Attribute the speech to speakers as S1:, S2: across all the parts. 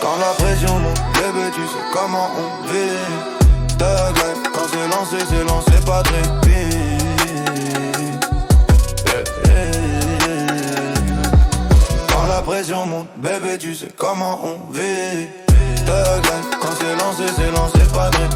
S1: Quand la pression monte, bébé tu sais comment on vit. Thug life, quand c'est lancé, pas de répit. Quand la pression monte, bébé tu sais comment on vit. Thug life, quand c'est lancé, pas de répit.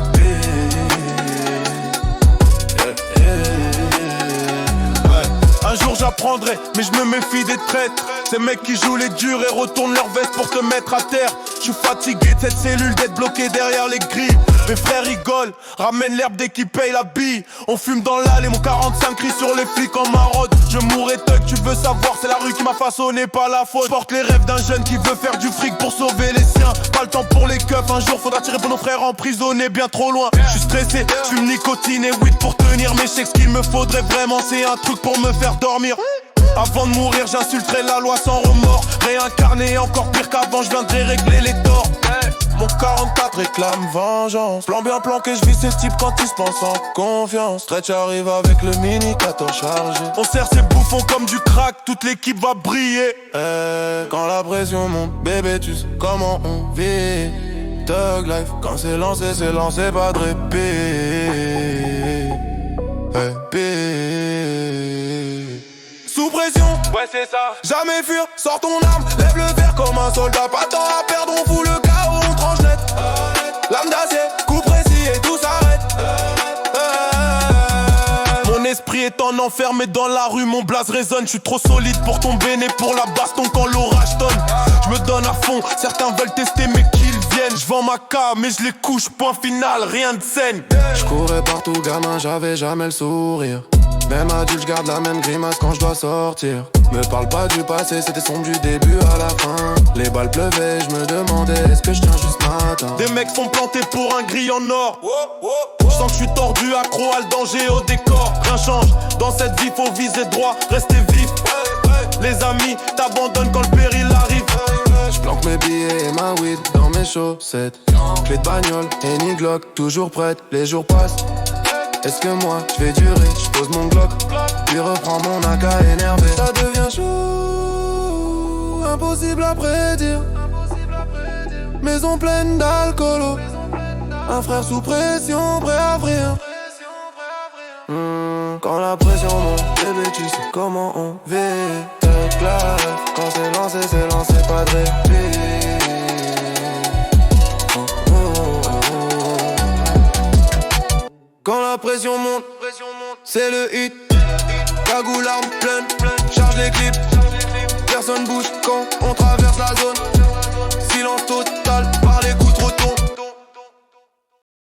S2: Un jour j'apprendrai, mais je me méfie des traîtres. Ces mecs qui jouent les durs et retournent leur veste pour te mettre à terre. Je suis fatigué de cette cellule d'être bloqué derrière les grilles. Mes frères rigolent, ramènent l'herbe dès qu'ils payent la bille. On fume dans l'allée, mon 45 crie sur les flics en maraude. Je mourrai thug, tu veux savoir, c'est la rue qui m'a façonné, pas la faute. Je porte les rêves d'un jeune qui veut faire du fric pour sauver les siens. Pas le temps pour les keufs, un jour faudra tirer pour nos frères emprisonnés bien trop loin. Je suis stressé, je fume nicotine et weed pour tenir mes chèques. Ce qu'il me faudrait vraiment, c'est un truc pour me faire dormir. Avant de mourir, j'insulterai la loi sans remords. Réincarné encore pire qu'avant, je viendrai régler les torts. Mon 44 réclame vengeance. Plan bien planqué, je vis ces types quand ils se pensent en confiance. Stretch arrive avec le mini 14 chargé. On serre ces bouffons comme du crack, toute l'équipe va briller.
S1: Quand la pression monte, bébé tu sais comment on vit. Thug life, quand c'est lancé, pas de répit. Sous pression,
S2: Ouais c'est ça.
S1: jamais fuir, sors ton arme, lève le verre comme un soldat. Pas de temps à perdre, on fout le chaos, on tranche net. Lame d'acier, coup précis et tout s'arrête.
S2: Mon esprit est en enfer mais dans la rue mon blaze résonne. Je suis trop solide pour tomber, né pour la baston quand l'orage tonne. Je me donne à fond, certains veulent tester mais qu'ils viennent. Je vends ma K mais je les couche, point final, rien de scène.
S1: Je courais partout gamin, j'avais jamais le sourire. Même adulte, je garde la même grimace quand je dois sortir. Me parle pas du passé, c'était sombre du début à la fin. Les balles pleuvaient, je me demandais est-ce que je tiens juste matin.
S2: Des mecs sont plantés pour un grill en or. Je sens que je suis tordu, accro à le danger, au décor. Rien change, dans cette vie faut viser droit, rester vif. Les amis t'abandonnent quand le péril arrive.
S1: Je planque mes billets et ma weed dans mes chaussettes. Clé de bagnole, Henny Glock, toujours prête, les jours passent. Est-ce que moi je vais durer, je pose mon Glock, puis reprends mon AK énervé. Ça devient chaud, impossible à prédire. Maison pleine d'alcoolo, un frère sous pression, prêt à vriller. Quand la pression monte, bébé tu sais comment on vit. Thug life, quand c'est lancé, pas de répit. Quand la pression monte, c'est le hit. Cagoule, arme pleine, charge les clips. Personne bouge quand on traverse la zone.